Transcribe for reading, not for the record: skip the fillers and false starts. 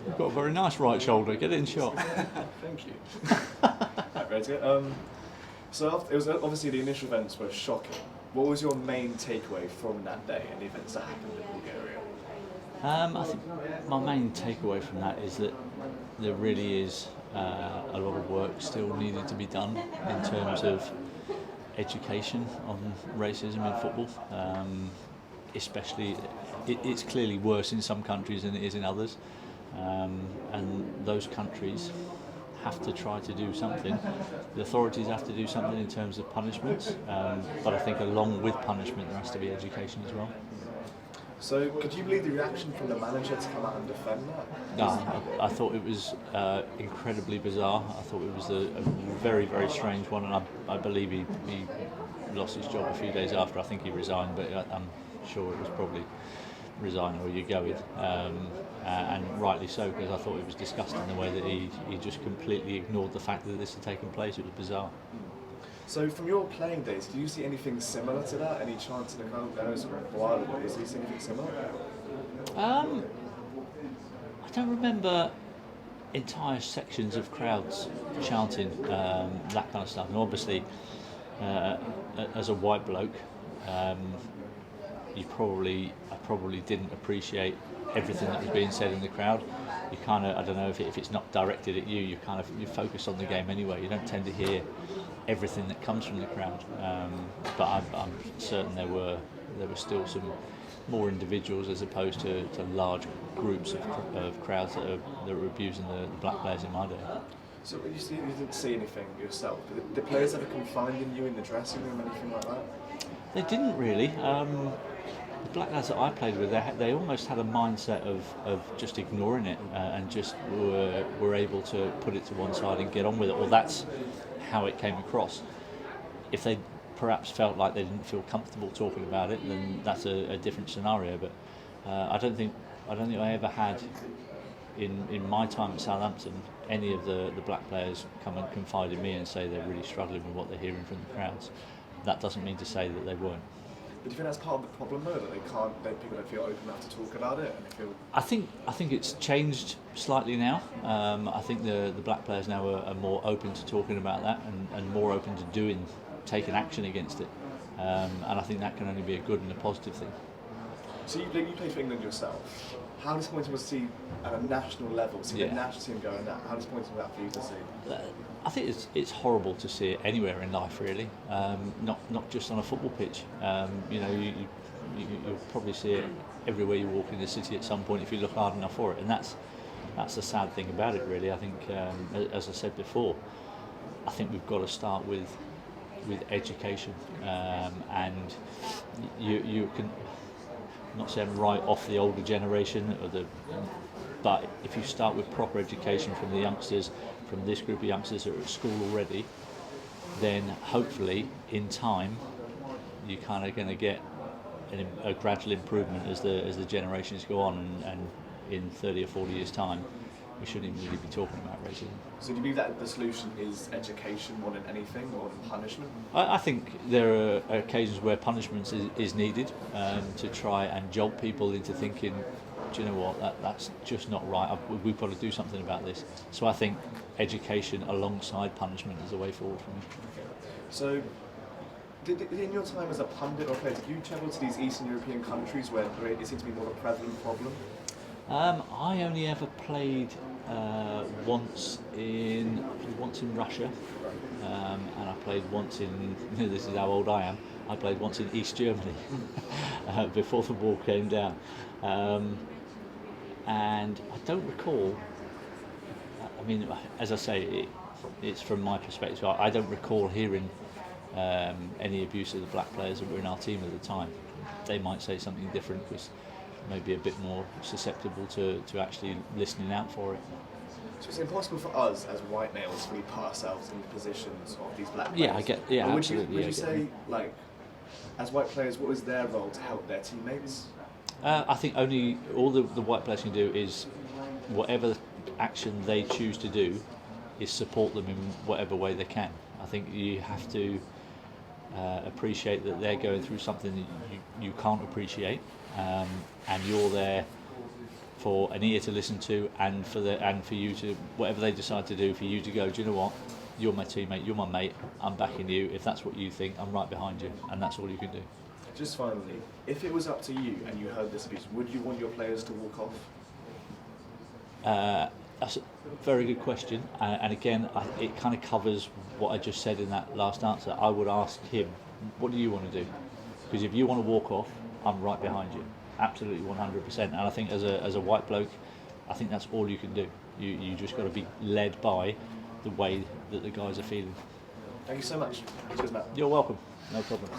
You've got a very nice right shoulder. Get it in shot. Thank you. Right, ready to go? It was obviously the initial events were shocking. What was your main takeaway from that day and the events that happened in Bulgaria? I think my main takeaway from that is that there really is a lot of work still needed to be done in terms of education on racism in football. Especially, it's clearly worse in some countries than it is in others, and those countries have to try to do something. The authorities have to do something in terms of punishments, but I think along with punishment there has to be education as well. So, could you believe the reaction from the manager to come out and defend that? No, I thought it was incredibly bizarre. I thought it was a very, very strange one, and I believe he lost his job a few days after. I think he resigned, but I'm sure it was probably resign or you go with, and rightly so, because I thought it was disgusting the way that he just completely ignored the fact that this had taken place. It was bizarre. So from your playing days, do you see anything similar to that? Any chance in the crowd? I know it's a while ago. Do you see anything similar? I don't remember entire sections of crowds chanting that kind of stuff. And obviously, as a white bloke, I probably didn't appreciate everything that was being said in the crowd. You kind of, I don't know if it's not directed at you, you focus on the game anyway. You don't tend to hear everything that comes from the crowd. But I'm certain there were still some more individuals as opposed to large groups of crowds that were abusing the black players in my day. So when you didn't see anything yourself, did the players ever confide in you in the dressing room, anything like that? They didn't really. The black lads that I played with, they almost had a mindset of just ignoring it and just were able to put it to one side and get on with it. Or that's how it came across. If they perhaps felt like they didn't feel comfortable talking about it, then that's a different scenario. But I don't think I ever had in my time at Southampton any of the black players come and confide in me and say they're really struggling with what they're hearing from the crowds. That doesn't mean to say that they weren't. But do you think that's part of the problem though, that people don't feel open enough to talk about it? And they feel... I think it's changed slightly now. I think the black players now are more open to talking about that and more open to taking action against it. And I think that can only be a good and a positive thing. So you played for England yourself. How disappointing was to see at a national level, the national team going that? How disappointing was that for you to see? I think it's horrible to see it anywhere in life, really. Not just on a football pitch. You'll probably see it everywhere you walk in the city at some point if you look hard enough for it, and that's the sad thing about it, really. I think, as I said before, I think we've got to start with education, and you can. Not saying write off the older generation, but if you start with proper education from the youngsters, from this group of youngsters that are at school already, then hopefully in time you're kind of going to get a gradual improvement as the generations go on, and in 30 or 40 years' time we shouldn't even really be talking about racism. So do you believe that the solution is education more than anything, more than punishment? I think there are occasions where punishment is needed to try and jolt people into thinking, do you know what, that's just not right, we've got to do something about this. So I think education alongside punishment is the way forward for me. Okay. So in your time as a pundit or player, did you travel to these Eastern European countries where it seems to be more of a prevalent problem? I only ever played once in Russia, and I played once in. This is how old I am. I played once in East Germany before the wall came down, and I don't recall. I mean, as I say, it's from my perspective. I don't recall hearing any abuse of the black players that were in our team at the time. They might say something different because maybe a bit more susceptible to actually listening out for it. So it's impossible for us as white males to really put ourselves in the positions of these black players. Yeah, I get. Yeah, absolutely. Would you say, like, as white players, what was their role to help their teammates? I think only all the white players can do is whatever action they choose to do is support them in whatever way they can. I think you have to appreciate that they're going through something that you can't appreciate, and you're there for an ear to listen to, and for you to, whatever they decide to do, for you to go, do you know what? You're my teammate, you're my mate, I'm backing you. If that's what you think, I'm right behind you, and that's all you can do. Just finally, if it was up to you and you heard this abuse, would you want your players to walk off? That's a very good question, and again, it kind of covers what I just said in that last answer. I would ask him, what do you want to do? Because if you want to walk off, I'm right behind you, absolutely 100%. And I think as a white bloke, I think that's all you can do. You just got to be led by the way that the guys are feeling. Thank you so much. Cheers, Matt. You're welcome. No problem.